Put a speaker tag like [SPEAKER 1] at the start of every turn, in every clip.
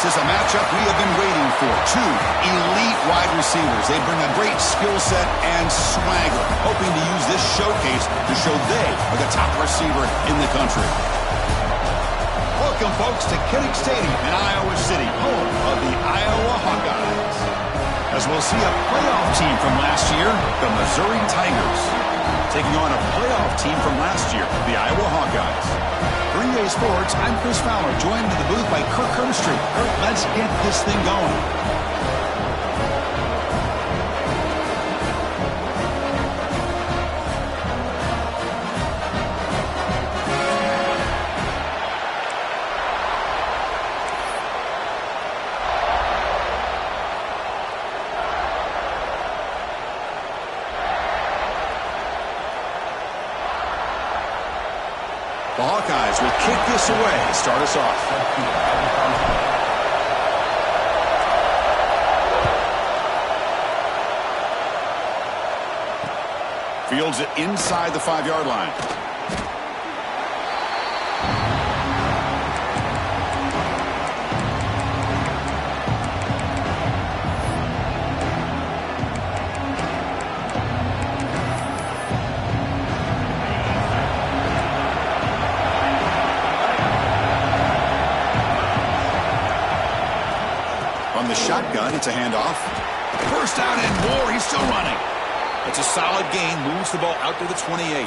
[SPEAKER 1] This is a matchup we have been waiting for. Two elite wide receivers. They bring a great skill set and swagger, hoping to use this showcase to show they are the top receiver in the country. Welcome, folks, to Kinnick Stadium in Iowa City, home of the Iowa Hawkeyes. As we'll see a playoff team from last year, the Missouri Tigers, taking on a playoff team from last year, the Iowa Hawkeyes. Green Bay Sports, I'm Chris Fowler, joined in the booth by Kirk Herbstreit. Kirk, let's get this thing going. The Hawkeyes will kick this away, start us off. Fields it inside the 5-yard line. On the shotgun, it's a handoff. First down and more. He's still running. It's a solid gain. Moves the ball out to the 28.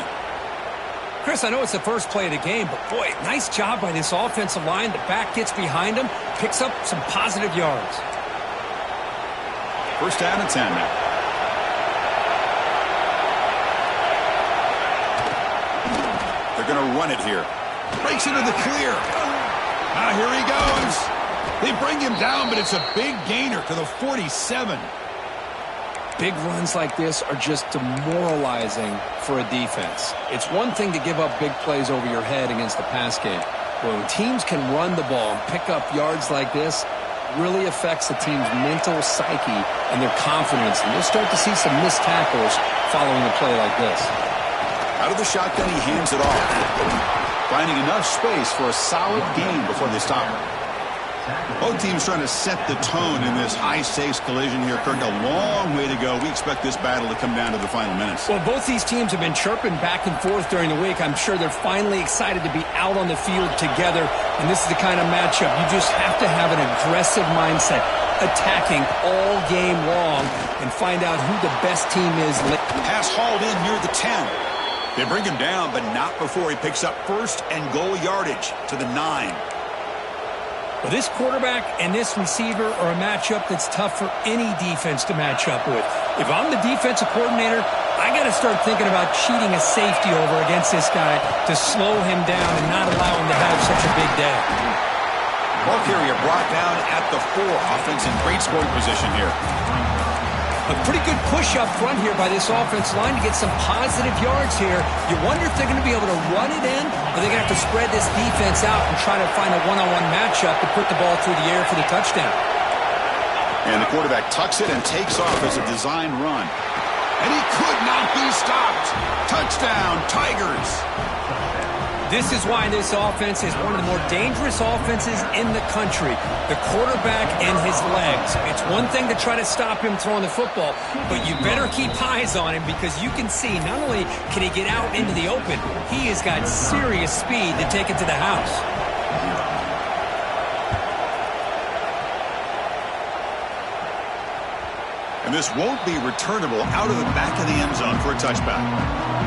[SPEAKER 2] Chris, I know it's the first play of the game, but boy, nice job by this offensive line. The back gets behind him, picks up some positive yards.
[SPEAKER 1] First down and 10 now. They're going to run it here. Breaks into the clear. Now here he goes. They bring him down, but it's a big gainer to the 47.
[SPEAKER 2] Big runs like this are just demoralizing for a defense. It's one thing to give up big plays over your head against the pass game. But when teams can run the ball and pick up yards like this, it really affects the team's mental psyche and their confidence. And you'll start to see some missed tackles following a play like this.
[SPEAKER 1] Out of the shotgun, he hands it off, finding enough space for a solid gain before they stop. Both teams trying to set the tone in this high-stakes collision here, Kirk. A long way to go. We expect this battle to come down to the final minutes.
[SPEAKER 2] Well, both these teams have been chirping back and forth during the week. I'm sure they're finally excited to be out on the field together, and this is the kind of matchup you just have to have an aggressive mindset, attacking all game long, and find out who the best team is.
[SPEAKER 1] Pass hauled in near the 10. They bring him down, but not before he picks up first and goal yardage to the 9.
[SPEAKER 2] Well, this quarterback and this receiver are a matchup that's tough for any defense to match up with. If I'm the defensive coordinator, I got to start thinking about cheating a safety over against this guy to slow him down and not allow him to have such a big day.
[SPEAKER 1] Ball carrier brought down at the 4. Offense in great scoring position here.
[SPEAKER 2] A pretty good push up front here by this offense line to get some positive yards here. You wonder if they're going to be able to run it in, or they're going to have to spread this defense out and try to find a one-on-one matchup to put the ball through the air for the touchdown.
[SPEAKER 1] And the quarterback tucks it and takes off as a design run. And he could not be stopped. Touchdown, Tigers.
[SPEAKER 2] This is why this offense is one of the more dangerous offenses in the country. The quarterback and his legs. It's one thing to try to stop him throwing the football, but you better keep eyes on him because you can see not only can he get out into the open, he has got serious speed to take it to the house.
[SPEAKER 1] And this won't be returnable out of the back of the end zone for a touchback.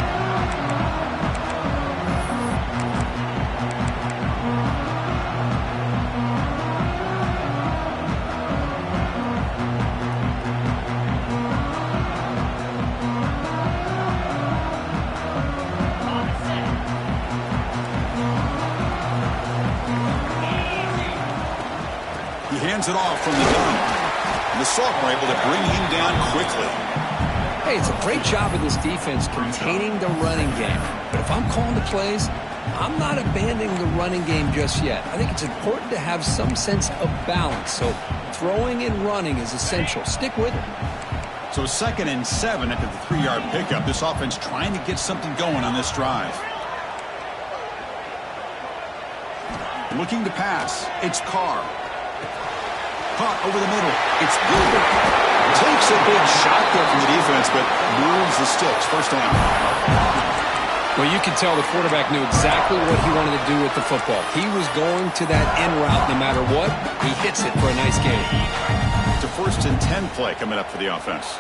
[SPEAKER 1] Hands it off from the gun. And the sophomore able to bring him down quickly.
[SPEAKER 2] Hey, it's a great job of this defense containing the running game. But if I'm calling the plays, I'm not abandoning the running game just yet. I think it's important to have some sense of balance. So throwing and running is essential. Stick with it.
[SPEAKER 1] So 2nd and 7 after the 3-yard pickup. This offense trying to get something going on this drive. Looking to pass. It's Carr. caught over the middle. It's good. Takes a big shot there from the defense, but moves the sticks. First down.
[SPEAKER 2] Well, you can tell the quarterback knew exactly what he wanted to do with the football. He was going to that in route no matter what. He hits it for a nice gain.
[SPEAKER 1] It's a 1st and 10 play coming up for the offense.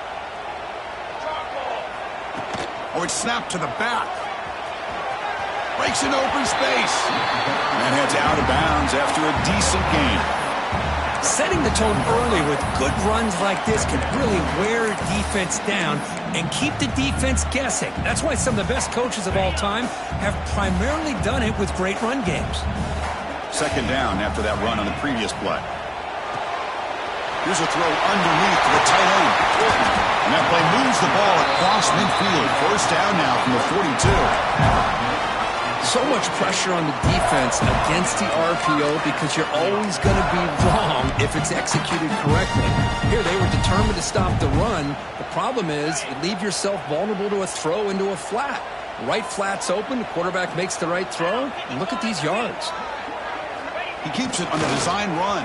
[SPEAKER 1] Oh, it's snapped to the back. Breaks an open space. And heads out of bounds after a decent gain.
[SPEAKER 2] Setting the tone early with good runs like this can really wear defense down and keep the defense guessing. That's why some of the best coaches of all time have primarily done it with great run games.
[SPEAKER 1] 2nd down after that run on the previous play. Here's a throw underneath to the tight end. And that play moves the ball across midfield. 1st down now from the 42.
[SPEAKER 2] So much pressure on the defense against the RPO because you're always going to be wrong if it's executed correctly. Here, they were determined to stop the run. The problem is you leave yourself vulnerable to a throw into a flat. Right flat's open, the quarterback makes the right throw, and look at these yards.
[SPEAKER 1] He keeps it on the design run.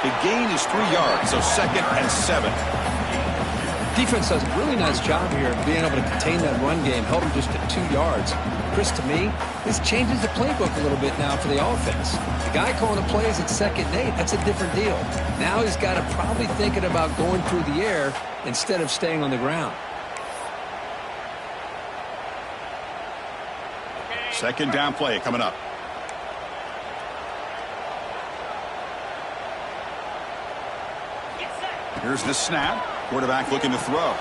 [SPEAKER 1] The gain is 3 yards, so 2nd and 7.
[SPEAKER 2] Defense does a really nice job here of being able to contain that run game, held him just at 2 yards. Chris, to me, this changes the playbook a little bit now for the offense. The guy calling the plays at 2nd and 8, that's a different deal. Now he's got to probably thinking about going through the air instead of staying on the ground.
[SPEAKER 1] 2nd down play coming up. Here's the snap. Quarterback looking to throw.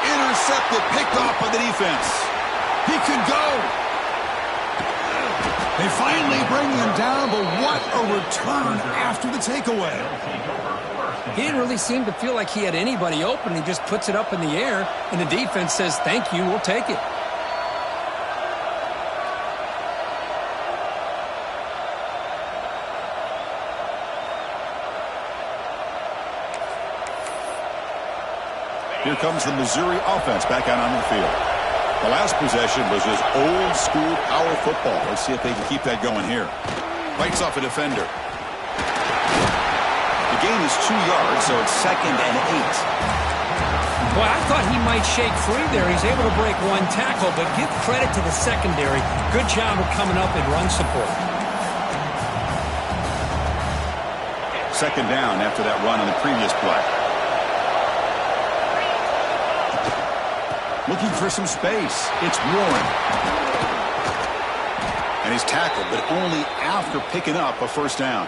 [SPEAKER 1] Intercepted, picked off by the defense. He could go. They finally bring him down, but what a return after the takeaway.
[SPEAKER 2] He didn't really seem to feel like he had anybody open. He just puts it up in the air, and the defense says, thank you, we'll take it.
[SPEAKER 1] Here comes the Missouri offense back out onto the field. The last possession was just old school power football. Let's see if they can keep that going here. Bites off a defender. The gain is 2 yards, so it's 2nd and 8.
[SPEAKER 2] Well, I thought he might shake free there. He's able to break one tackle, but give credit to the secondary. Good job of coming up in run support.
[SPEAKER 1] 2nd down after that run on the previous play. Looking for some space. It's Warren. And he's tackled, but only after picking up a 1st down.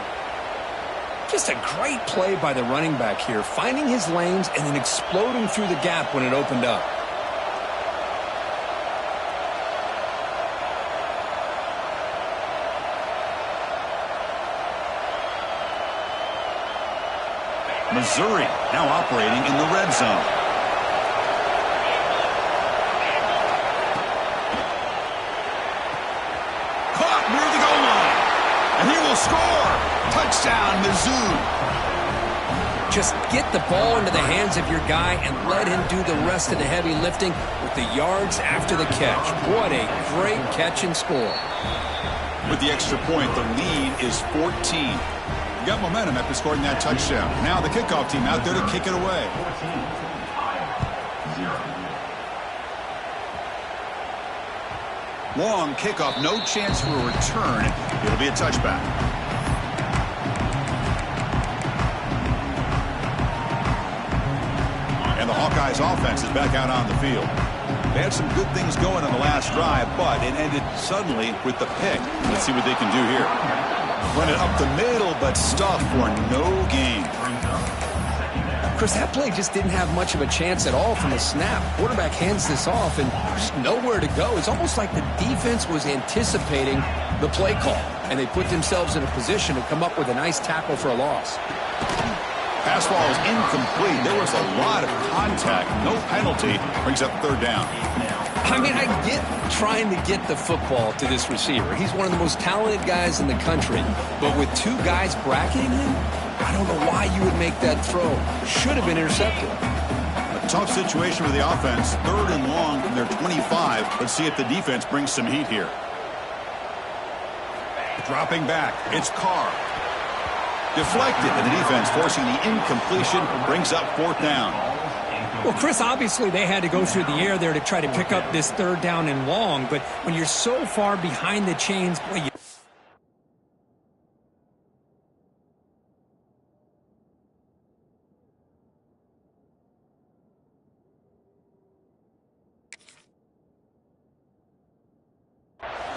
[SPEAKER 2] Just a great play by the running back here, finding his lanes and then exploding through the gap when it opened up.
[SPEAKER 1] Missouri now operating in the red zone. Score! Touchdown, Mizzou!
[SPEAKER 2] Just get the ball into the hands of your guy and let him do the rest of the heavy lifting with the yards after the catch. What a great catch and score.
[SPEAKER 1] With the extra point, the lead is 14. You got momentum after scoring that touchdown. Now the kickoff team out there to kick it away. Long kickoff, no chance for a return. It'll be a touchback. And the Hawkeyes offense is back out on the field. They had some good things going on the last drive, but it ended suddenly with the pick. Let's see what they can do here. Run it up the middle, but stuff for no gain.
[SPEAKER 2] Chris, that play just didn't have much of a chance at all from the snap. Quarterback hands this off and there's nowhere to go. It's almost like the defense was anticipating the play call, and they put themselves in a position to come up with a nice tackle for a loss.
[SPEAKER 1] Pass ball is incomplete. There was a lot of contact. No penalty. Brings up 3rd down.
[SPEAKER 2] I mean, I get trying to get the football to this receiver. He's one of the most talented guys in the country. But with 2 guys bracketing him, I don't know why you would make that throw. Should have been intercepted.
[SPEAKER 1] A tough situation for the offense. 3rd and long from their 25. Let's see if the defense brings some heat here. Dropping back. It's Carr. Deflected, and the defense forcing the incompletion brings up 4th down.
[SPEAKER 2] Well, Chris, obviously they had to go through the air there to try to pick up this 3rd down and long, but when you're so far behind the chains, boy, you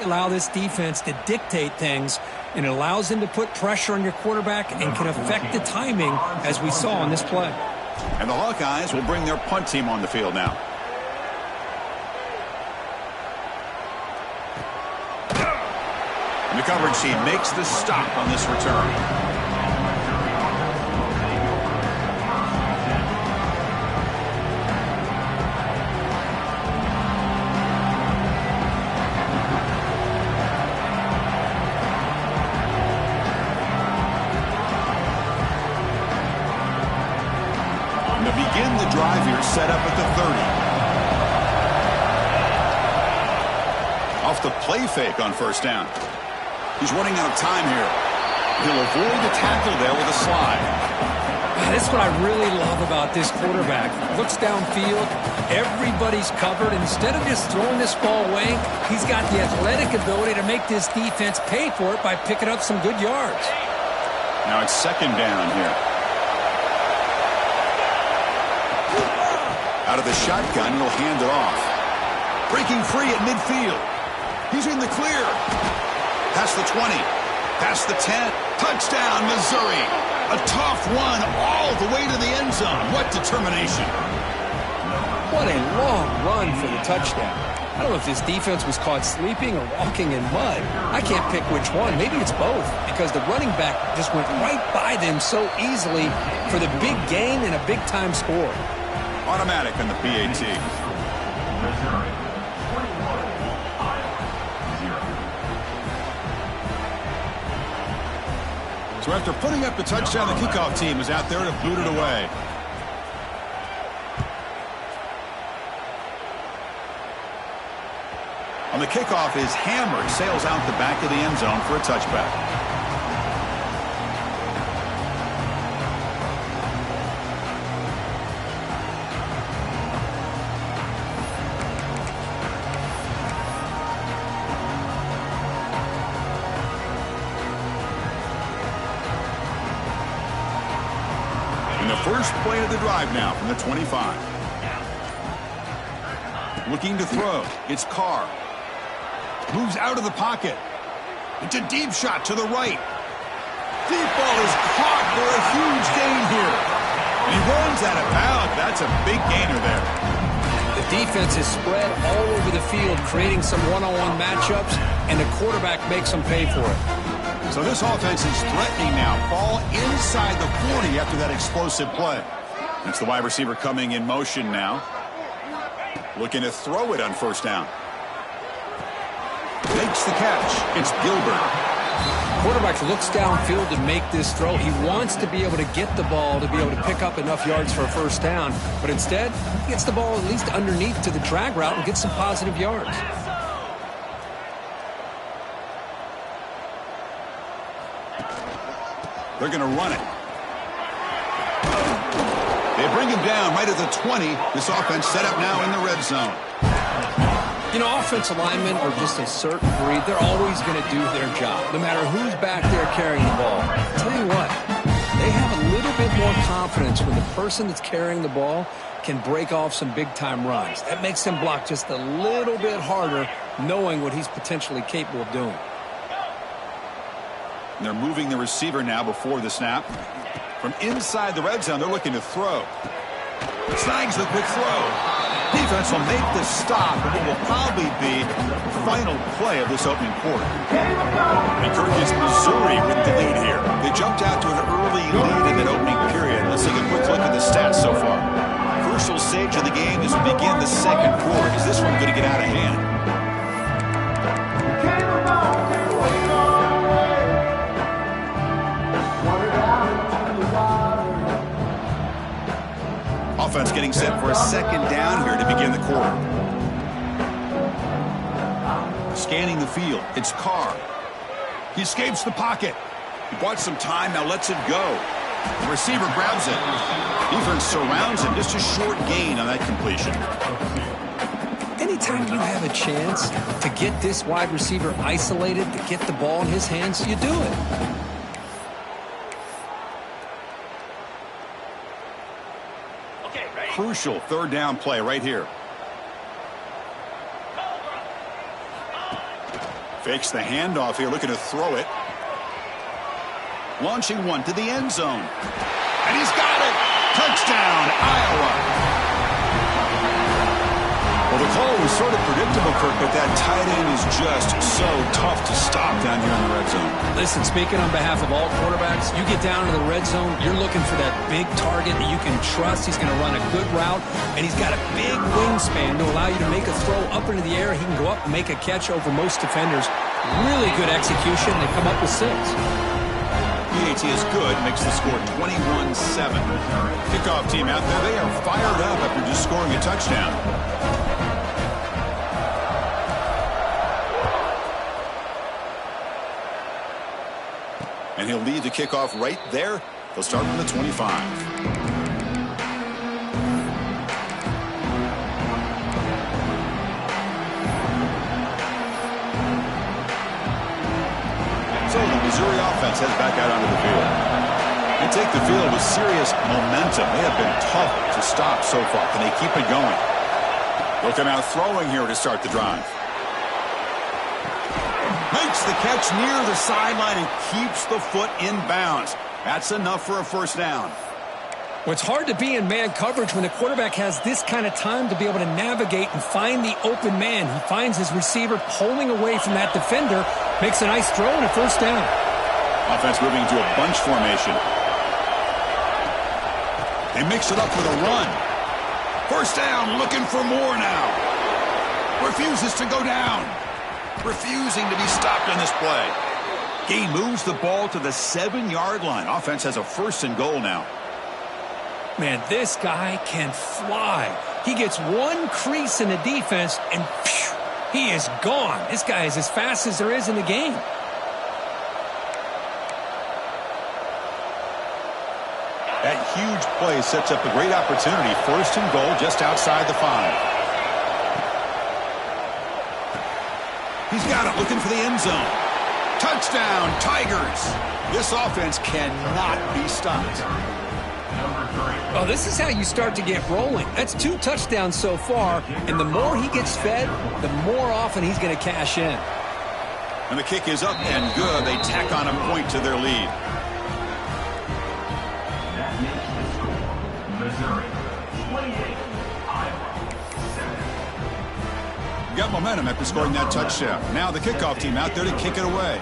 [SPEAKER 2] allow this defense to dictate things, and it allows them to put pressure on your quarterback and can affect the timing, as we saw on this play.
[SPEAKER 1] And the Hawkeyes will bring their punt team on the field now. And the coverage team makes the stop on this return. Begin the drive here, set up at the 30. Off the play fake on 1st down. He's running out of time here. He'll avoid the tackle there with a slide.
[SPEAKER 2] That's what I really love about this quarterback. Looks downfield, everybody's covered. Instead of just throwing this ball away, he's got the athletic ability to make this defense pay for it by picking up some good yards.
[SPEAKER 1] Now it's 2nd down here. Out of the shotgun, he'll hand it off. Breaking free at midfield. He's in the clear. Past the 20. Past the 10. Touchdown, Missouri. A tough one all the way to the end zone. What determination.
[SPEAKER 2] What a long run for the touchdown. I don't know if this defense was caught sleeping or walking in mud. I can't pick which one. Maybe it's both, because the running back just went right by them so easily for the big gain and a big-time score.
[SPEAKER 1] Automatic on the PAT. So after putting up the touchdown, the kickoff team is out there to boot it away. On the kickoff, his hammer sails out the back of the end zone for a touchback. First play of the drive now from the 25. Looking to throw. It's Carr. Moves out of the pocket. It's a deep shot to the right. Deep ball is caught for a huge gain here. And he runs out of bounds. That's a big gainer there.
[SPEAKER 2] The defense is spread all over the field, creating some one-on-one matchups, and the quarterback makes them pay for it.
[SPEAKER 1] So this offense is threatening now. Ball inside the 40 after that explosive play. That's the wide receiver coming in motion now. Looking to throw it on 1st down. Makes the catch. It's Gilbert.
[SPEAKER 2] Quarterback looks downfield to make this throw. He wants to be able to get the ball to be able to pick up enough yards for a 1st down. But instead, he gets the ball at least underneath to the drag route and gets some positive yards.
[SPEAKER 1] They're going to run it. They bring him down right at the 20. This offense set up now in the red zone.
[SPEAKER 2] You know, offensive linemen are just a certain breed. They're always going to do their job, no matter who's back there carrying the ball. I'll tell you what, they have a little bit more confidence when the person that's carrying the ball can break off some big-time runs. That makes them block just a little bit harder, knowing what he's potentially capable of doing.
[SPEAKER 1] And they're moving the receiver now before the snap. From inside the red zone, they're looking to throw. Snags the quick throw. Defense will make the stop, and it will probably be the final play of this opening quarter. And Kirk is Missouri with the lead here. They jumped out to an early lead in that opening period. Let's take a quick look at the stats so far. Crucial stage of the game as we begin the second quarter. Is this one going to get out of hand? Offense getting set for a second down here to begin the quarter. Scanning the field. It's Carr. He escapes the pocket. He bought some time, now lets it go. The receiver grabs it. Defense surrounds him. Just a short gain on that completion.
[SPEAKER 2] Anytime you have a chance to get this wide receiver isolated, to get the ball in his hands, you do it.
[SPEAKER 1] Crucial third down play right here. Fakes the handoff here, looking to throw it. Launching one to the end zone. And he's got it! Touchdown, Iowa! Well, the call was sort of predictable, Kirk, but that tight end is just so tough to stop down here in the red zone.
[SPEAKER 2] Listen, speaking on behalf of all quarterbacks, you get down to the red zone, you're looking for that big target that you can trust. He's going to run a good route, and he's got a big wingspan to allow you to make a throw up into the air. He can go up and make a catch over most defenders. Really good execution. They come up with 6.
[SPEAKER 1] PAT is good, makes the score 21-7. Kickoff team out there, they are fired up after just scoring a touchdown. And he'll lead the kickoff right there. They'll start from the 25. So the Missouri offense heads back out onto the field. They take the field with serious momentum. They have been tough to stop so far. Can they keep it going? Looking out throwing here to start the drive. Makes the catch near the sideline and keeps the foot in bounds. That's enough for a first down.
[SPEAKER 2] Well, it's hard to be in man coverage when the quarterback has this kind of time to be able to navigate and find the open man. He finds his receiver pulling away from that defender, makes a nice throw and a first down.
[SPEAKER 1] Offense moving to a bunch formation. They mix it up with a run. First down, looking for more now. Refuses to go down. Refusing to be stopped on this play. Gain moves the ball to the 7-yard line. Offense has a first and goal now.
[SPEAKER 2] Man, this guy can fly. He gets one crease in the defense, and phew, he is gone. This guy is as fast as there is in the game.
[SPEAKER 1] That huge play sets up a great opportunity. First and goal just outside the 5. He's got it, looking for the end zone. Touchdown, Tigers. This offense cannot be stopped.
[SPEAKER 2] Well, this is how you start to get rolling. That's 2 touchdowns so far, and the more he gets fed, the more often he's going to cash in.
[SPEAKER 1] And the kick is up and good. They tack on a point to their lead. Missouri, 28, Iowa, 7. Got momentum after scoring that touchdown. Now the kickoff team out there to kick it away.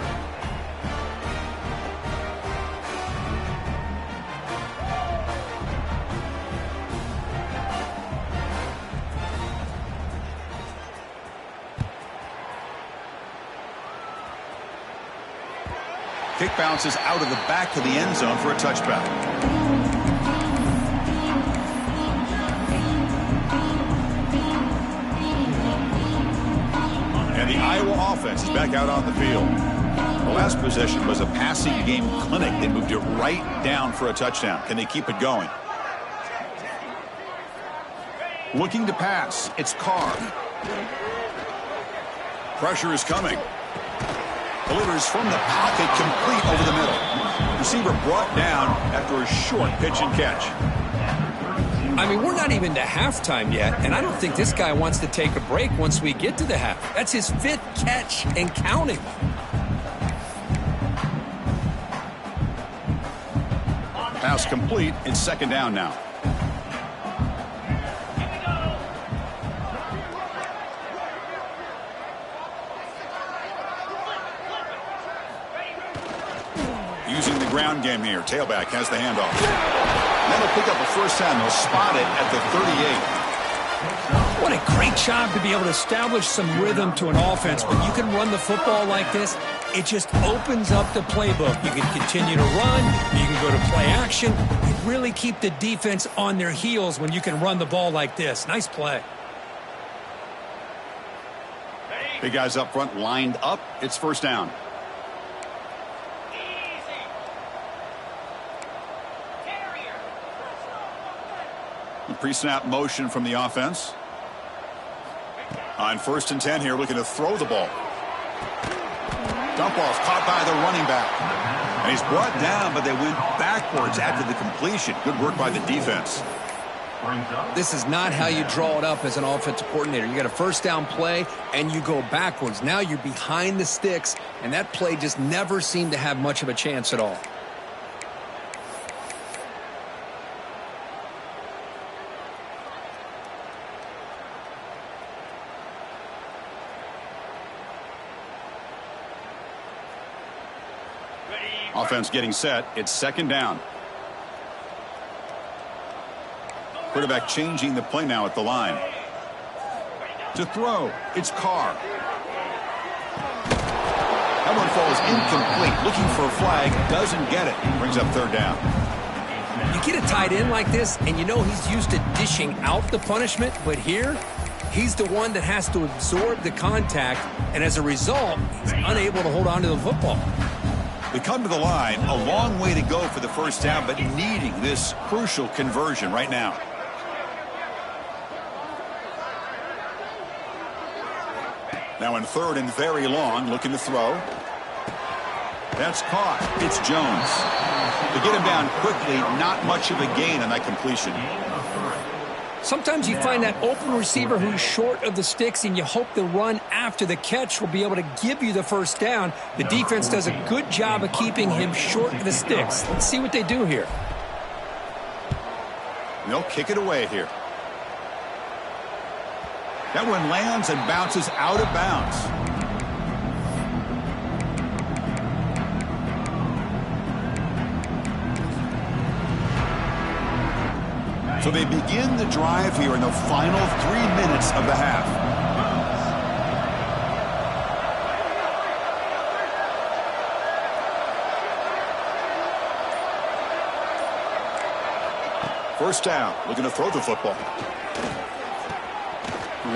[SPEAKER 1] Kick bounces out of the back of the end zone for a touchback. And the Iowa offense is back out on the field. The last possession was a passing game clinic. They moved it right down for a touchdown. Can they keep it going? Looking to pass. It's Carr. Pressure is coming. Delivers from the pocket, complete over the middle. Receiver brought down after a short pitch and catch.
[SPEAKER 2] I mean, we're not even to halftime yet, and I don't think this guy wants to take a break once we get to the half. That's his 5th catch and counting.
[SPEAKER 1] Pass complete. It's second down now. Using the ground game here. Tailback has the handoff. That'll pick up a first down. They'll spot it at the 38.
[SPEAKER 2] What a great job to be able to establish some rhythm to an offense. When you can run the football like this, it just opens up the playbook. You can continue to run. You can go to play action. You really keep the defense on their heels when you can run the ball like this. Nice play.
[SPEAKER 1] Big guys up front lined up. It's first down. Pre-snap motion from the offense. On 1st and 10 here, looking to throw the ball. Dump ball's caught by the running back. And he's brought down, but they went backwards after the completion. Good work by the defense.
[SPEAKER 2] This is not how you draw it up as an offensive coordinator. You got a first down play, and you go backwards. Now you're behind the sticks, and that play just never seemed to have much of a chance at all.
[SPEAKER 1] Offense getting set. It's 2nd down. Quarterback changing the play now at the line. To throw, it's Carr. That one falls incomplete. Looking for a flag, doesn't get it. Brings up 3rd down.
[SPEAKER 2] You get a tight end like this, and you know he's used to dishing out the punishment, but here, he's the one that has to absorb the contact, and as a result, he's unable to hold on to the football.
[SPEAKER 1] They come to the line, a long way to go for the first down, but needing this crucial conversion right now. Now in 3rd and very long, looking to throw. That's caught. It's Jones. They get him down quickly, not much of a gain on that completion.
[SPEAKER 2] Sometimes you find that open receiver who's short of the sticks, and you hope the run after the catch will be able to give you the first down. The defense does a good job of keeping him short of the sticks. Let's see what they do here.
[SPEAKER 1] They'll kick it away here. That one lands and bounces out of bounds. So they begin the drive here in the final 3 minutes of the half. First down, looking to throw the football.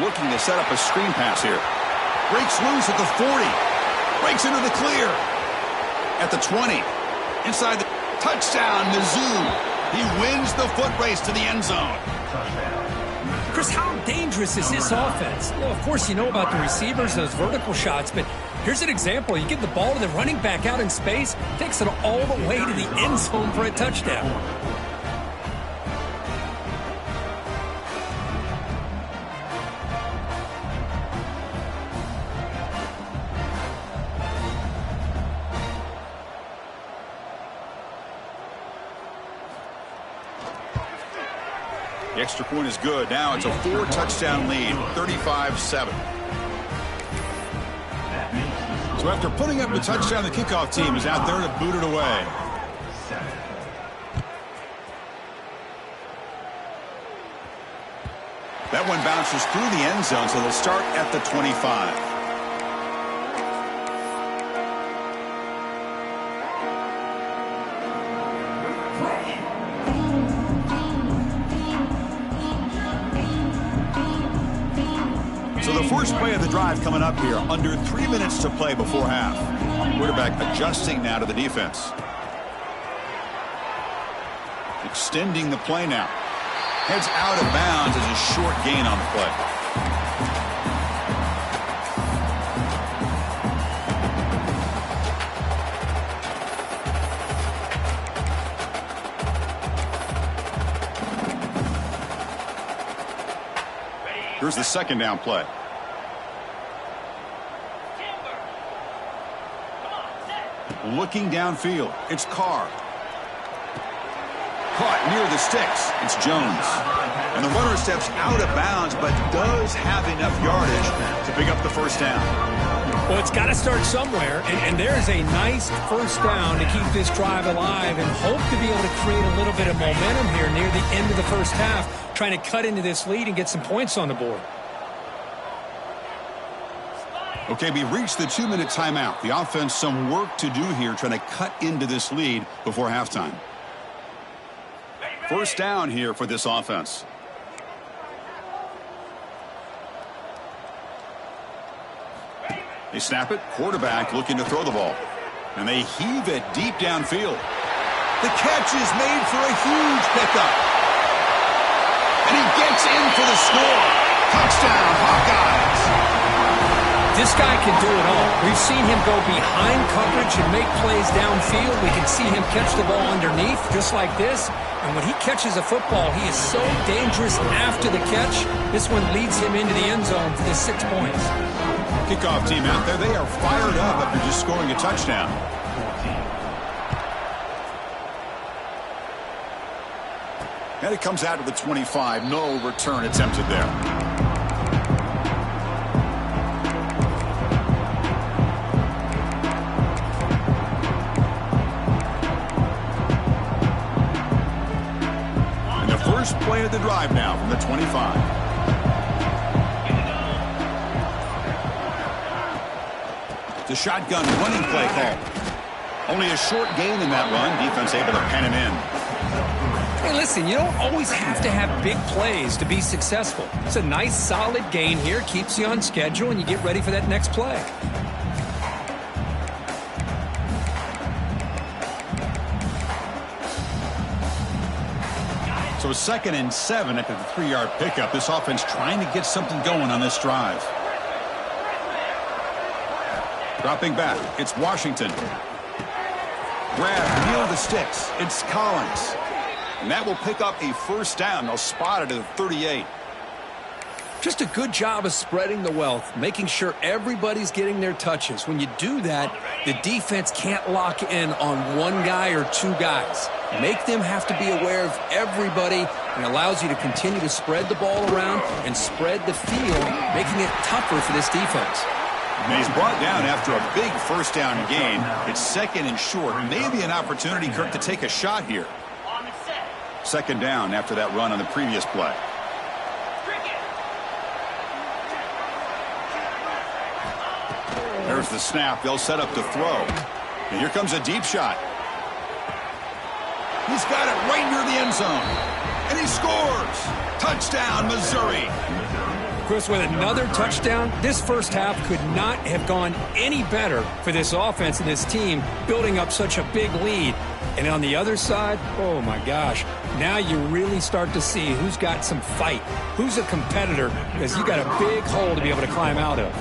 [SPEAKER 1] Looking to set up a screen pass here. Breaks loose at the 40. Breaks into the clear. At the 20. Inside the touchdown, Mizzou. He wins the foot race to the end zone.
[SPEAKER 2] Chris, how dangerous is this offense? Well, of course, you know about the receivers, those vertical shots, but here's an example. You give the ball to the running back out in space, takes it all the way to the end zone for a touchdown.
[SPEAKER 1] The extra point is good. Now it's a 4-touchdown lead, 35-7. So after putting up the touchdown, the kickoff team is out there to boot it away. That one bounces through the end zone, so they'll start at the 25. So the first play of the drive coming up here, under 3 minutes to play before half. Quarterback adjusting now to the defense. Extending the play now. Heads out of bounds as a short gain on the play. Here's the 2nd down play. Looking downfield, it's Carr. Caught near the sticks, it's Jones. And the runner steps out of bounds, but does have enough yardage to pick up the first down.
[SPEAKER 2] Well, it's got to start somewhere, and there's a nice first down to keep this drive alive and hope to be able to create a little bit of momentum here near the end of the first half, trying to cut into this lead and get some points on the board.
[SPEAKER 1] Okay, we reached the 2-minute timeout. The offense some work to do here, trying to cut into this lead before halftime. First down here for this offense. They snap it. Quarterback looking to throw the ball. And they heave it deep downfield. The catch is made for a huge pickup. And It's in for the score. Touchdown, Hawkeyes.
[SPEAKER 2] This guy can do it all. We've seen him go behind coverage and make plays downfield. We can see him catch the ball underneath, just like this. And when he catches a football, he is so dangerous after the catch. This one leads him into the end zone for the 6 points.
[SPEAKER 1] Kickoff team out there, they are fired up after just scoring a touchdown. And it comes out to the 25. No return attempted there. And the first play of the drive now from the 25. The shotgun running play call. Only a short gain in that run. Defense able to pen him in.
[SPEAKER 2] Hey, listen, you don't always have to have big plays to be successful. It's a nice, solid gain here. Keeps you on schedule, and you get ready for that next play.
[SPEAKER 1] So 2nd and 7 after the 3-yard pickup. This offense trying to get something going on this drive. Dropping back, it's Washington. Grab, near the sticks. It's Collins. And that will pick up a first down. They'll spot it at the 38.
[SPEAKER 2] Just a good job of spreading the wealth, making sure everybody's getting their touches. When you do that, the defense can't lock in on one guy or two guys. Make them have to be aware of everybody, and allows you to continue to spread the ball around and spread the field, making it tougher for this defense.
[SPEAKER 1] And he's brought down after a big first down gain. It's 2nd and short. Maybe an opportunity, Kirk, to take a shot here. 2nd down after that run on the previous play. There's the snap. They'll set up to throw. And here comes a deep shot. He's got it right near the end zone. And he scores. Touchdown, Missouri.
[SPEAKER 2] Chris, with another touchdown, this first half could not have gone any better for this offense and this team, building up such a big lead. And on the other side, oh my gosh, now you really start to see who's got some fight, who's a competitor, because you got a big hole to be able to climb out of.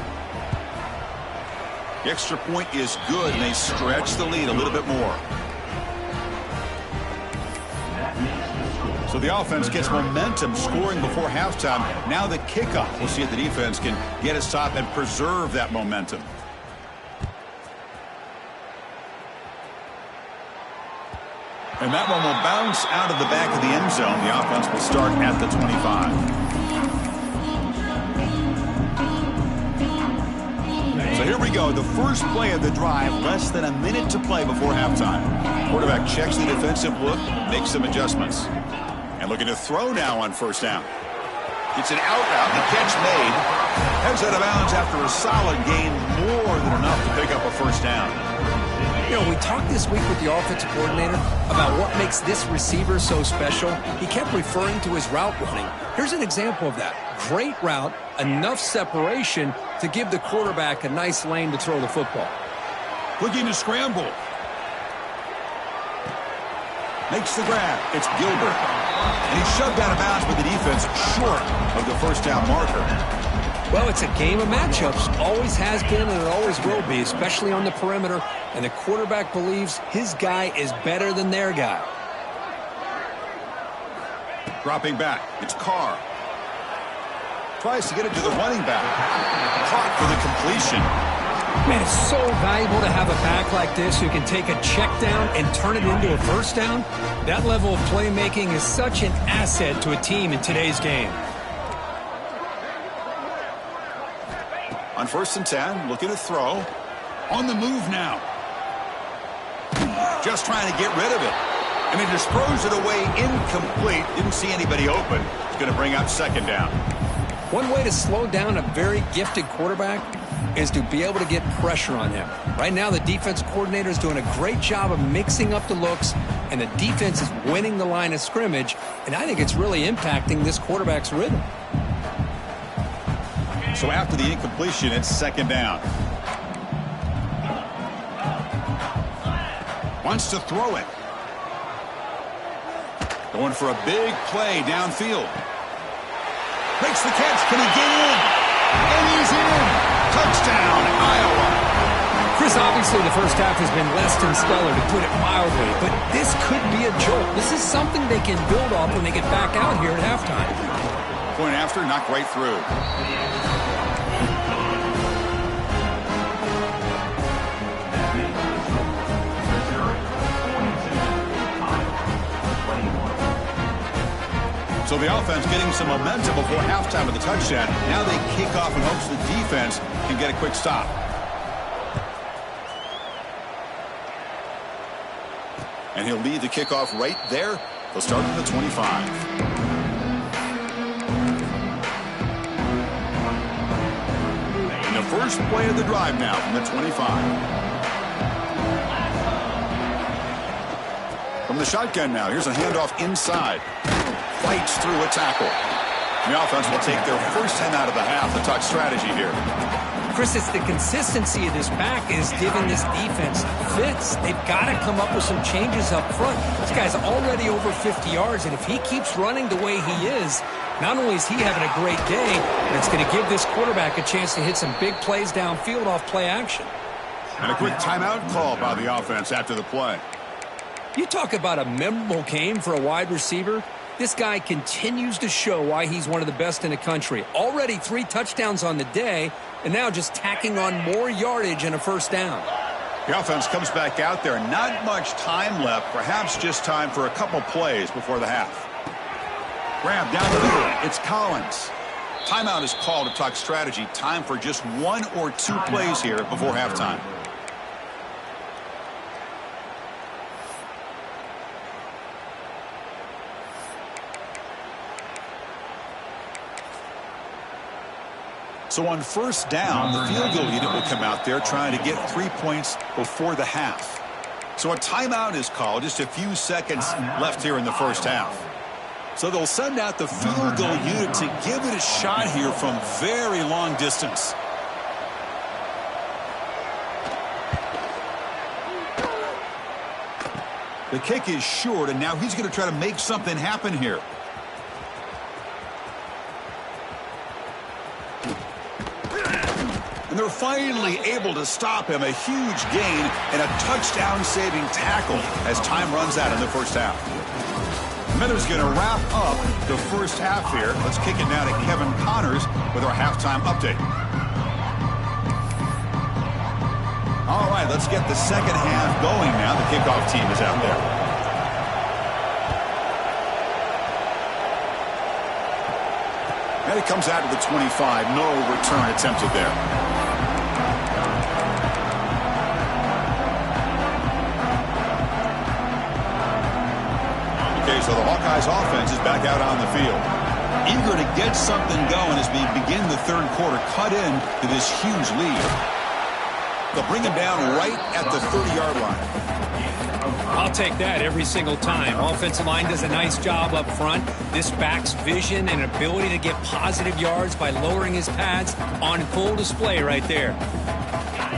[SPEAKER 1] The extra point is good, and they stretch the lead a little bit more. So the offense gets momentum, scoring before halftime. Now the kickoff. We'll see if the defense can get a stop and preserve that momentum. And that one will bounce out of the back of the end zone. The offense will start at the 25. So here we go. The first play of the drive, less than a minute to play before halftime. Quarterback checks the defensive look, makes some adjustments. And looking to throw now on first down. It's an out route. The catch made. Heads out of bounds after a solid gain, more than enough to pick up a first down.
[SPEAKER 2] You know, we talked this week with the offensive coordinator about what makes this receiver so special. He kept referring to his route running. Here's an example of that. Great route, enough separation to give the quarterback a nice lane to throw the football.
[SPEAKER 1] Looking to scramble. Makes the grab. It's Gilbert. And he's shoved out of bounds by the defense short of the first down marker.
[SPEAKER 2] Well, it's a game of matchups. Always has been and it always will be, especially on the perimeter. And the quarterback believes his guy is better than their guy.
[SPEAKER 1] Dropping back. It's Carr. Tries to get it to the running back. Caught for the completion.
[SPEAKER 2] Man, it's so valuable to have a back like this who can take a check down and turn it into a first down. That level of playmaking is such an asset to a team in today's game.
[SPEAKER 1] On 1st and 10, looking to throw. On the move now. Just trying to get rid of it. And he just throws it away incomplete. Didn't see anybody open. It's going to bring up 2nd down.
[SPEAKER 2] One way to slow down a very gifted quarterback is to be able to get pressure on him. Right now, the defense coordinator is doing a great job of mixing up the looks, and the defense is winning the line of scrimmage, and I think it's really impacting this quarterback's rhythm.
[SPEAKER 1] So after the incompletion, it's 2nd down. Wants to throw it. Going for a big play downfield. Makes the catch. Can he get in? And he's in. Touchdown, Iowa.
[SPEAKER 2] Chris, obviously the first half has been less than stellar, to put it mildly, but this could be a jolt. This is something they can build off when they get back out here at halftime.
[SPEAKER 1] Point after, knocked right through. So the offense getting some momentum before halftime with the touchdown. Now they kick off in hopes the defense can get a quick stop. And he'll lead the kickoff right there. They'll start from the 25. And the first play of the drive now from the 25. From the shotgun now, here's a handoff inside. Fights through a tackle. The offense will take their first 10 out of the half. The talk strategy here.
[SPEAKER 2] Chris, it's the consistency of this pack is giving this defense fits. They've got to come up with some changes up front. This guy's already over 50 yards, and if he keeps running the way he is, not only is he having a great day, but it's going to give this quarterback a chance to hit some big plays downfield off play action.
[SPEAKER 1] And a quick timeout call by the offense after the play.
[SPEAKER 2] You talk about a memorable game for a wide receiver. This guy continues to show why he's one of the best in the country. Already 3 touchdowns on the day, and now just tacking on more yardage and a first down.
[SPEAKER 1] The offense comes back out there. Not much time left. Perhaps just time for a couple plays before the half. Grab down the middle. It's Collins. Timeout is called to talk strategy. Time for just 1 or 2 plays here before halftime. So on first down, the field goal unit will come out there trying to get 3 points before the half. So a timeout is called. Just a few seconds left here in the first half. So they'll send out the field goal unit to give it a shot here from very long distance. The kick is short, and now he's going to try to make something happen here. And they're finally able to stop him. A huge gain and a touchdown-saving tackle as time runs out in the first half. Miller's going to wrap up the first half here. Let's kick it now to Kevin Connors with our halftime update. All right, let's get the second half going now. The kickoff team is out there. And it comes out to the 25. No return attempted there. So the Hawkeyes offense is back out on the field. Eager to get something going as we begin the third quarter. Cut in to this huge lead. They'll bring him down right at the 30-yard line.
[SPEAKER 2] I'll take that every single time. Offensive line does a nice job up front. This back's vision and ability to get positive yards by lowering his pads on full display right there.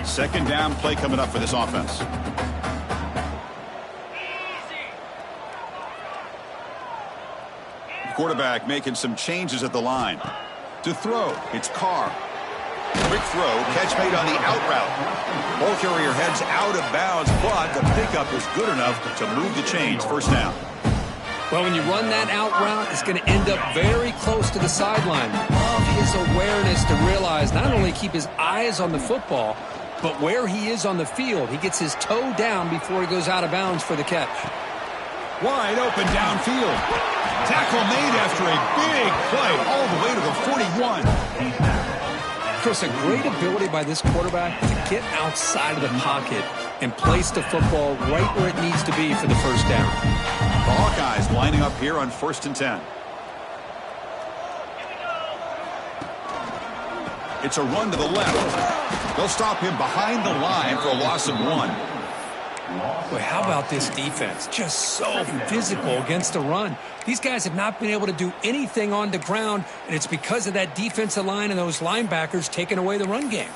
[SPEAKER 1] Second down play coming up for this offense. Quarterback making some changes at the line. To throw, it's Carr. Quick throw, catch made on the out route. Ball carrier heads out of bounds, but the pickup is good enough to move the chains. First down.
[SPEAKER 2] Well, when you run that out route, it's going to end up very close to the sideline. Love his awareness to realize not only keep his eyes on the football, but where he is on the field. He gets his toe down before he goes out of bounds for the catch.
[SPEAKER 1] Wide open downfield. Tackle made after a big play all the way to the 41.
[SPEAKER 2] Chris, a great ability by this quarterback to get outside of the pocket and place the football right where it needs to be for the first down.
[SPEAKER 1] The Hawkeyes lining up here on 1st and 10. It's a run to the left. They'll stop him behind the line for a loss of 1.
[SPEAKER 2] Boy, how about this defense? Just so physical against the run. These guys have not been able to do anything on the ground, and it's because of that defensive line and those linebackers taking away the run game.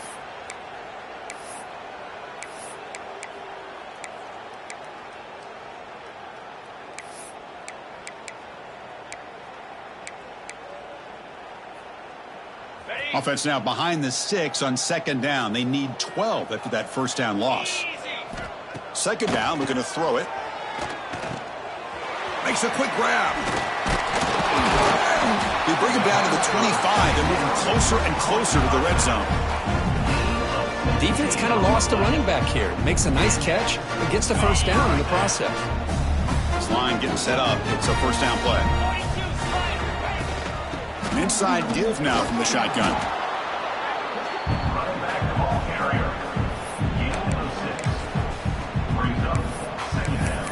[SPEAKER 1] Offense now behind the 6 on second down. They need 12 after that first down loss. Second down, looking to throw it. Makes a quick grab. They bring him down to the 25. They're moving closer and closer to the red zone.
[SPEAKER 2] Defense kind of lost the running back here. Makes a nice catch and gets the first down in the process.
[SPEAKER 1] This line getting set up. It's a first down play. An inside give now from the shotgun.
[SPEAKER 3] Running back ball carrier. Gain of 6. Brings up second down.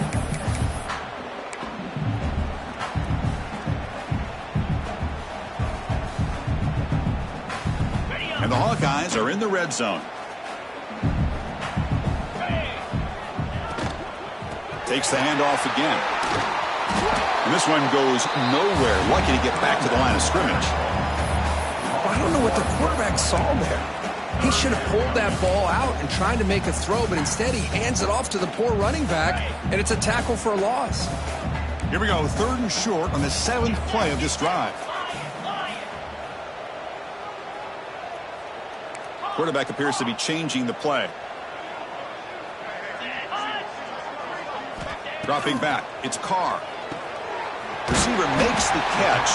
[SPEAKER 1] And the Hawkeyes are in the red zone. Takes the handoff again. And this one goes nowhere. Lucky to get back to the line of scrimmage.
[SPEAKER 2] I don't know what the quarterback saw there. He should have pulled that ball out and tried to make a throw, but instead he hands it off to the poor running back, and it's a tackle for a loss.
[SPEAKER 1] Here we go, 3rd and short on the 7th play of this drive. Quarterback appears to be changing the play. Dropping back, it's Carr. Receiver makes the catch.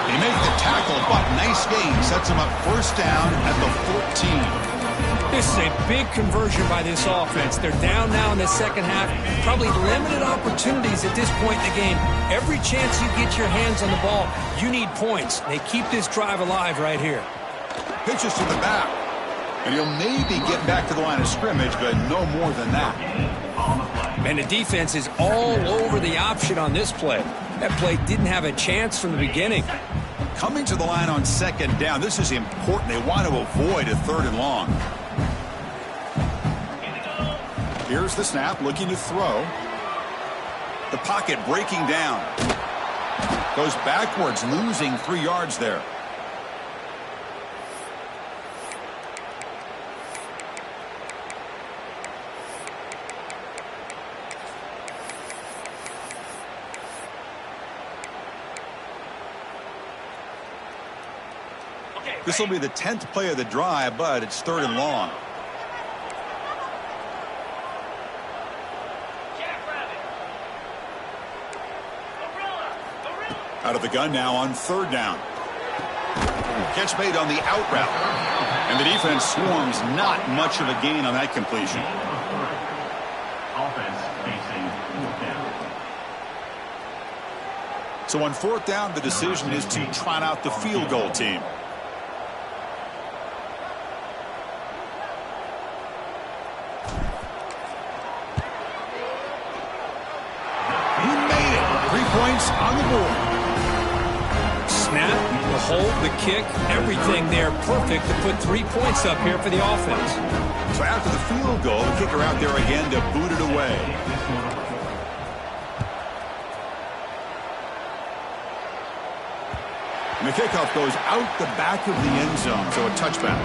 [SPEAKER 1] They make the tackle, but nice gain. Sets him up first down at the 14.
[SPEAKER 2] This is a big conversion by this offense. They're down now in the second half. Probably limited opportunities at this point in the game. Every chance you get your hands on the ball, you need points. They keep this drive alive right here.
[SPEAKER 1] Pitches to the back. And he'll maybe get back to the line of scrimmage, but no more than that.
[SPEAKER 2] And the defense is all over the option on this play. That play didn't have a chance from the beginning.
[SPEAKER 1] Coming to the line on second down. This is important. They want to avoid a 3rd and long. Here's the snap, looking to throw. The pocket breaking down. Goes backwards, losing 3 yards there. This will be the 10th play of the drive, but it's 3rd and long. Out of the gun now on 3rd down. Catch made on the out route. And the defense swarms, not much of a gain on that completion.
[SPEAKER 3] Offense facing 4th down.
[SPEAKER 1] So on 4th down, the decision is to trot out the field goal team. On the board.
[SPEAKER 2] Snap, the hold, the kick, everything there perfect to put 3 points up here for the offense.
[SPEAKER 1] So after the field goal, the kicker out there again to boot it away. And the kickoff goes out the back of the end zone, so a touchback.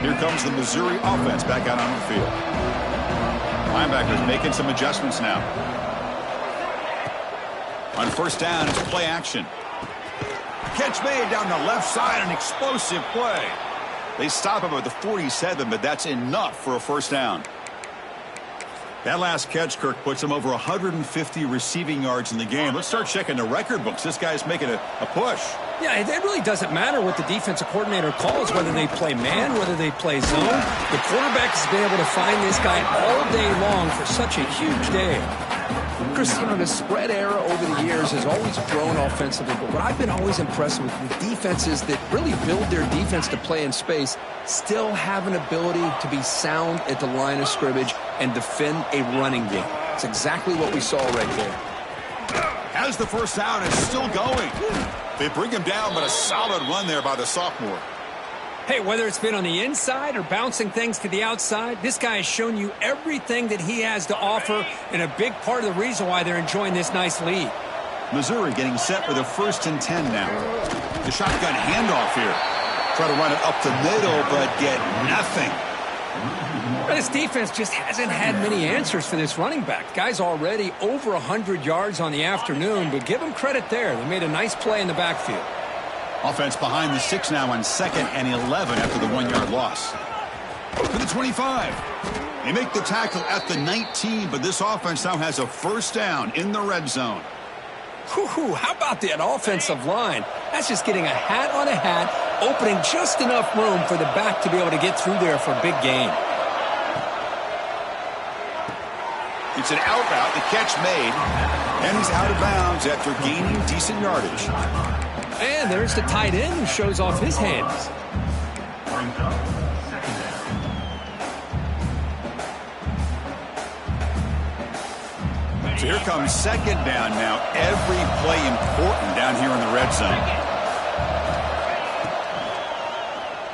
[SPEAKER 1] Here comes the Missouri offense back out on the field. Linebackers making some adjustments now. On 1st down, it's play action. Catch made down the left side, an explosive play. They stop him at the 47, but that's enough for a 1st down. That last catch, Kirk, puts him over 150 receiving yards in the game. Let's start checking the record books. This guy's making a push.
[SPEAKER 2] Yeah, it really doesn't matter what the defensive coordinator calls, whether they play man, whether they play zone. The quarterback has been able to find this guy all day long for such a huge day. Chris, the spread era over the years has always grown offensively, but what I've been always impressed with defenses that really build their defense to play in space still have an ability to be sound at the line of scrimmage and defend a running game. It's exactly what we saw right there.
[SPEAKER 1] Has the first down, it's still going. They bring him down, but a solid run there by the sophomore.
[SPEAKER 2] Hey, whether it's been on the inside or bouncing things to the outside, this guy has shown you everything that he has to offer, and a big part of the reason why they're enjoying this nice lead.
[SPEAKER 1] Missouri getting set for the 1st and 10 now. The shotgun handoff here. Try to run it up the middle, but get nothing.
[SPEAKER 2] This defense just hasn't had many answers for this running back. Guy's already over 100 yards on the afternoon, but give him credit there. They made a nice play in the backfield.
[SPEAKER 1] Offense behind the 6 now on 2nd and 11 after the 1-yard loss. To the 25. They make the tackle at the 19, but this offense now has a first down in the red zone.
[SPEAKER 2] Whew, how about that offensive line? That's just getting a hat on a hat, opening just enough room for the back to be able to get through there for a big gain.
[SPEAKER 1] It's an out route, the catch made, and he's out of bounds after gaining decent yardage.
[SPEAKER 2] And there's the tight end who shows off his hands.
[SPEAKER 1] So here comes 2nd down now. Every play important down here in the red zone.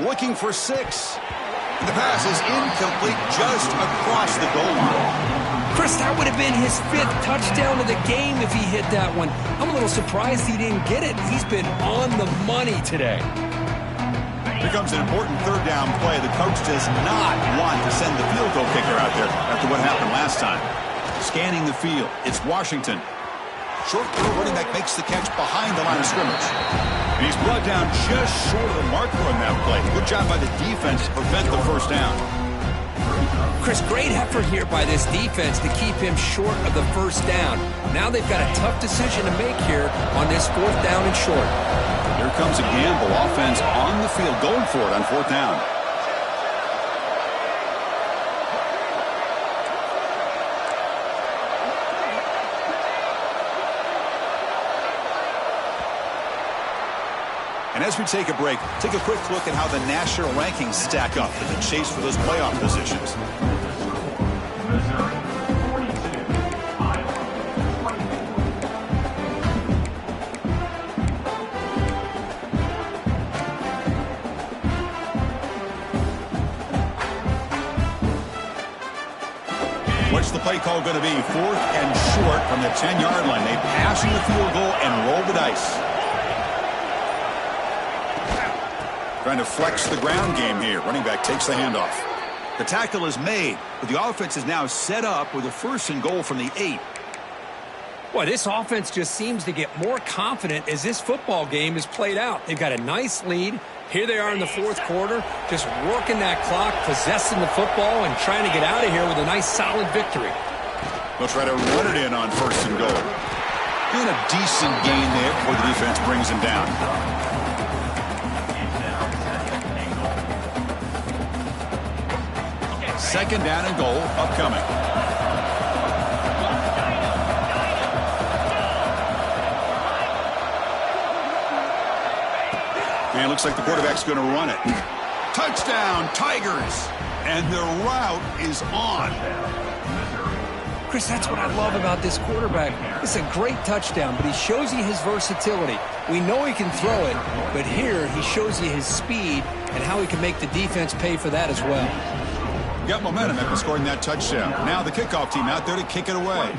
[SPEAKER 1] Looking for 6. The pass is incomplete just across the goal line.
[SPEAKER 2] Chris, that would have been his 5th touchdown of the game if he hit that one. I'm a little surprised he didn't get it. He's been on the money today.
[SPEAKER 1] Here comes an important 3rd down play. The coach does not want to send the field goal kicker out there after what happened last time. Scanning the field, it's Washington. Short throw, running back makes the catch behind the line of scrimmage. And he's brought down just short of the marker on that play. Good job by the defense to prevent the first down.
[SPEAKER 2] Chris, great effort here by this defense to keep him short of the first down. Now they've got a tough decision to make here on this 4th down and short.
[SPEAKER 1] Here comes a gamble. Offense on the field, going for it on 4th down. And as we take a break, take a quick look at how the national rankings stack up in the chase for those playoff positions. What's the play call going to be? 4th and short from the 10-yard line. They pass in the field goal and roll the dice. Trying to flex the ground game here. Running back takes the handoff. The tackle is made, but the offense is now set up with a 1st and goal from the 8.
[SPEAKER 2] Boy, this offense just seems to get more confident as this football game is played out. They've got a nice lead. Here they are in the 4th quarter, just working that clock, possessing the football, and trying to get out of here with a nice, solid victory.
[SPEAKER 1] They'll try to run it in on 1st and goal. And a decent gain there before the defense brings him down. Second down and goal upcoming. And it looks like the quarterback's going to run it. Touchdown, Tigers! And the route is on.
[SPEAKER 2] Chris, that's what I love about this quarterback. It's a great touchdown, but he shows you his versatility. We know he can throw it, but here he shows you his speed and how he can make the defense pay for that as well.
[SPEAKER 1] Got momentum after scoring that touchdown. Now the kickoff team out there to kick it away.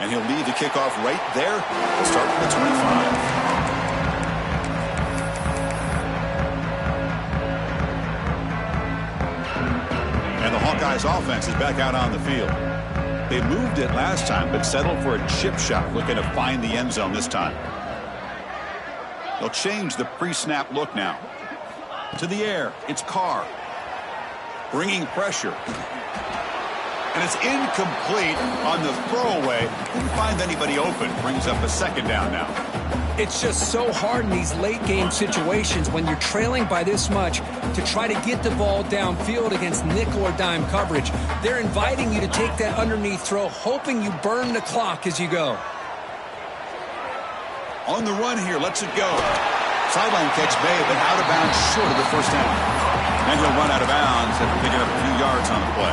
[SPEAKER 1] And he'll lead the kickoff right there to start from the 25. And the Hawkeyes offense is back out on the field. They moved it last time, but settled for a chip shot, looking to find the end zone this time. They'll change the pre-snap look now. To the air, it's Carr. Bringing pressure. And it's incomplete on the throwaway. Didn't find anybody open. Brings up a 2nd down now.
[SPEAKER 2] It's just so hard in these late-game situations when you're trailing by this much to try to get the ball downfield against nickel or dime coverage. They're inviting you to take that underneath throw, hoping you burn the clock as you go.
[SPEAKER 1] On the run here, lets it go. Sideline catch made, but out of bounds short of the first down. And he'll run out of bounds after picking up a few yards on the play.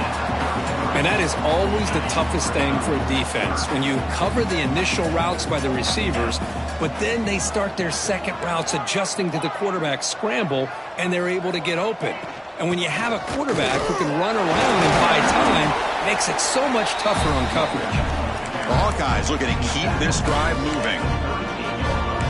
[SPEAKER 2] And that is always the toughest thing for a defense, when you cover the initial routes by the receivers, but then they start their second routes adjusting to the quarterback scramble, and they're able to get open. And when you have a quarterback who can run around and buy time, it makes it so much tougher on coverage.
[SPEAKER 1] The Hawkeyes looking to keep this drive moving.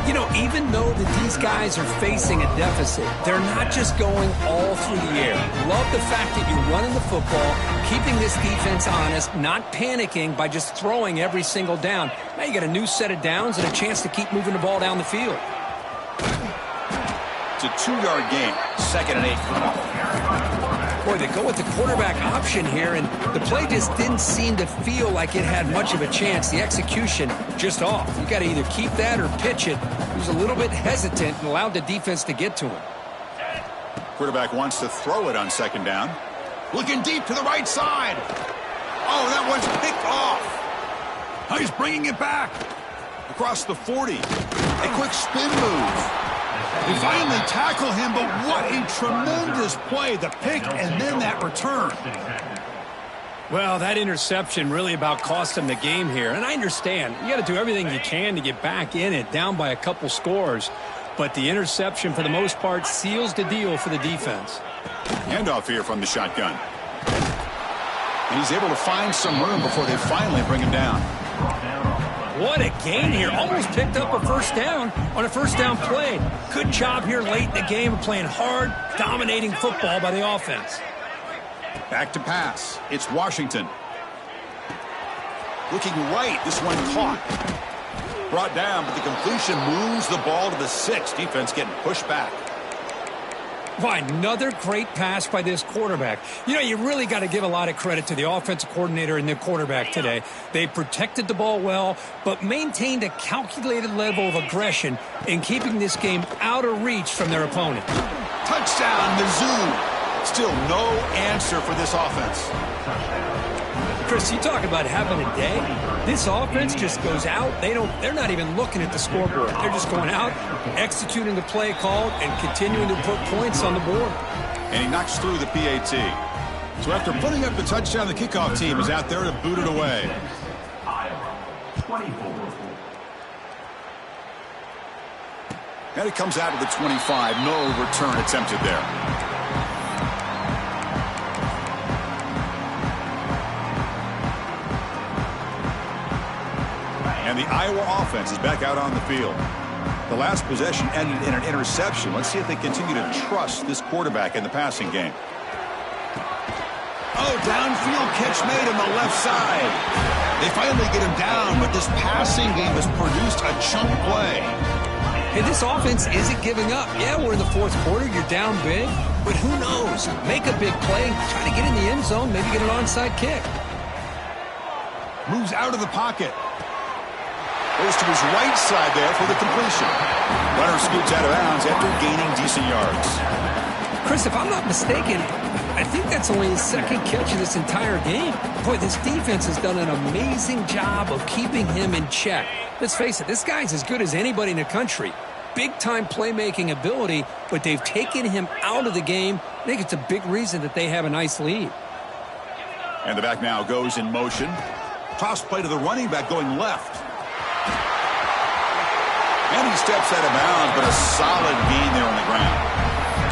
[SPEAKER 2] You know, even though that these guys are facing a deficit, they're not just going all through the air. Love the fact that you're running the football, keeping this defense honest, not panicking by just throwing every single down. Now you got a new set of downs and a chance to keep moving the ball down the field.
[SPEAKER 1] It's a 2-yard gain, 2nd and 8 for them.
[SPEAKER 2] Boy, they go with the quarterback option here, and the play just didn't seem to feel like it had much of a chance. The execution just off. You got to either keep that or pitch it. He was a little bit hesitant and allowed the defense to get to him.
[SPEAKER 1] Quarterback wants to throw it on 2nd down. Looking deep to the right side. Oh, that one's picked off. Oh, he's bringing it back. Across the 40. A quick spin move. They finally tackle him, but what a tremendous play. The pick and then that return.
[SPEAKER 2] Well, that interception really about cost him the game here. And I understand. You got to do everything you can to get back in it, down by a couple scores. But the interception, for the most part, seals the deal for the defense.
[SPEAKER 1] Handoff here from the shotgun. And he's able to find some room before they finally bring him down.
[SPEAKER 2] What a gain here. Almost picked up a first down on a first down play. Good job here late in the game of playing hard, dominating football by the offense.
[SPEAKER 1] Back to pass. It's Washington. Looking right. This one caught. Brought down, but the completion moves the ball to the 6. Defense getting pushed back.
[SPEAKER 2] Why, another great pass by this quarterback. You know, you really got to give a lot of credit to the offensive coordinator and the quarterback today. They protected the ball well, but maintained a calculated level of aggression in keeping this game out of reach from their opponent.
[SPEAKER 1] Touchdown, Mizzou. Still no answer for this offense.
[SPEAKER 2] Chris, you talk about having a day. This offense just goes out. They're not even looking at the scoreboard. They're just going out, executing the play called, and continuing to put points on the board.
[SPEAKER 1] And he knocks through the PAT. So after putting up the touchdown, the kickoff team is out there to boot it away. And it comes out of the 25. No return attempted there. And the Iowa offense is back out on the field. The last possession ended in an interception. Let's see if they continue to trust this quarterback in the passing game. Oh, downfield catch made on the left side. They finally get him down, but this passing game has produced a chunk play.
[SPEAKER 2] Hey, this offense isn't giving up. Yeah, we're in the 4th quarter. You're down big. But who knows? Make a big play. Try to get in the end zone. Maybe get an onside kick.
[SPEAKER 1] Moves out of the pocket. Goes to his right side there for the completion. Runner scoots out of bounds after gaining decent yards.
[SPEAKER 2] Chris, if I'm not mistaken, I think that's only his 2nd catch of this entire game. Boy, this defense has done an amazing job of keeping him in check. Let's face it, this guy's as good as anybody in the country. Big-time playmaking ability, but they've taken him out of the game. I think it's a big reason that they have a nice lead.
[SPEAKER 1] And the back now goes in motion. Toss play to the running back going left. And he steps out of bounds, but a solid gain there on the ground.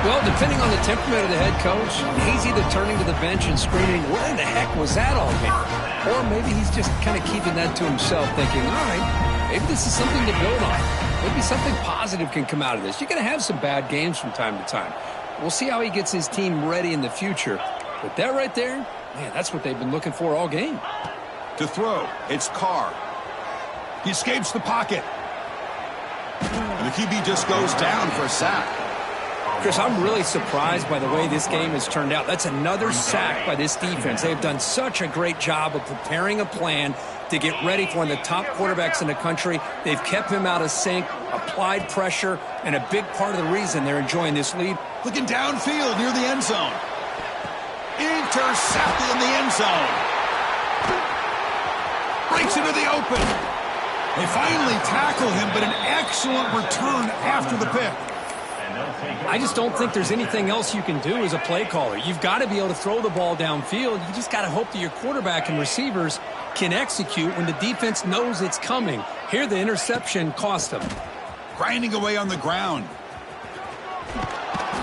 [SPEAKER 2] Well, depending on the temperament of the head coach, he's either turning to the bench and screaming, what in the heck was that all game? Or maybe he's just kind of keeping that to himself, thinking, all right, maybe this is something to build on. Maybe something positive can come out of this. You're going to have some bad games from time to time. We'll see how he gets his team ready in the future. But that right there, man, that's what they've been looking for all game.
[SPEAKER 1] To throw, it's Carr. He escapes the pocket. And the QB just goes down for a sack.
[SPEAKER 2] Chris, I'm really surprised by the way this game has turned out. That's another sack by this defense. They've done such a great job of preparing a plan to get ready for one of the top quarterbacks in the country. They've kept him out of sync, applied pressure, and a big part of the reason they're enjoying this lead.
[SPEAKER 1] Looking downfield near the end zone. Intercepted in the end zone. Breaks into the open. They finally tackle him, but an excellent return after the pick.
[SPEAKER 2] I just don't think there's anything else you can do as a play caller. You've got to be able to throw the ball downfield. You just got to hope that your quarterback and receivers can execute when the defense knows it's coming. Here, the interception cost them.
[SPEAKER 1] Grinding away on the ground.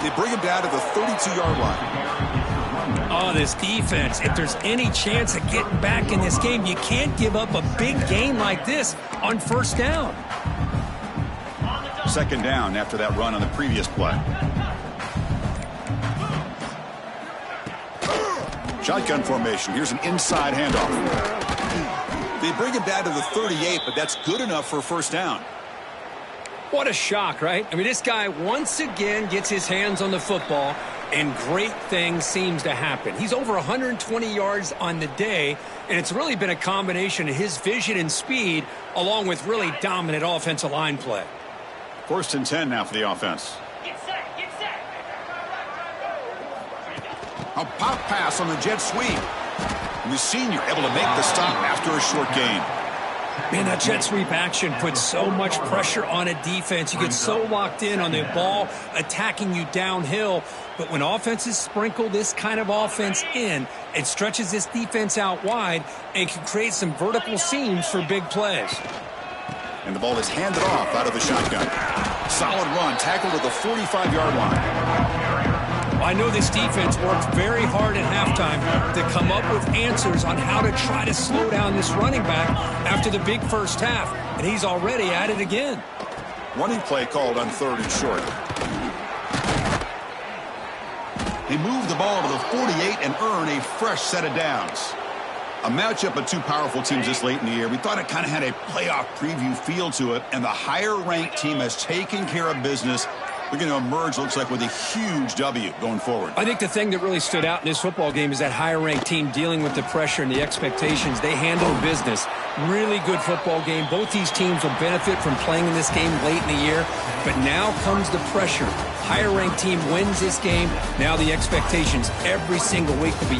[SPEAKER 1] They bring him down to the 32-yard line.
[SPEAKER 2] Oh, this defense, if there's any chance of getting back in this game, you can't give up a big game like this on first down.
[SPEAKER 1] Second down after that run on the previous play. Shotgun formation. Here's an inside handoff. They bring it back to the 38, but that's good enough for a first down.
[SPEAKER 2] What a shock, right? I mean, this guy once again gets his hands on the football, and great things seems to happen. He's over 120 yards on the day, and it's really been a combination of his vision and speed along with really dominant offensive line play.
[SPEAKER 1] 1st and 10 now for the offense.
[SPEAKER 3] Get set.
[SPEAKER 1] A pop pass on the jet sweep. And the senior able to make the stop after a short gain.
[SPEAKER 2] Man, that jet sweep action puts so much pressure on a defense. You get so locked in on the ball attacking you downhill. But when offenses sprinkle this kind of offense in, it stretches this defense out wide and can create some vertical seams for big plays.
[SPEAKER 1] And the ball is handed off out of the shotgun. Solid run, tackled at the 45-yard line.
[SPEAKER 2] I know this defense worked very hard at halftime to come up with answers on how to try to slow down this running back after the big first half, and he's already at it again.
[SPEAKER 1] Running play called on 3rd and short. They move the ball to the 48 and earn a fresh set of downs. A matchup of two powerful teams this late in the year. We thought it kind of had a playoff preview feel to it, and the higher-ranked team has taken care of business. They're going to emerge, looks like, with a huge W going forward.
[SPEAKER 2] I think the thing that really stood out in this football game is that higher-ranked team dealing with the pressure and the expectations. They handled business. Really good football game. Both these teams will benefit from playing in this game late in the year, but now comes the pressure. Higher-ranked team wins this game. Now the expectations every single week will be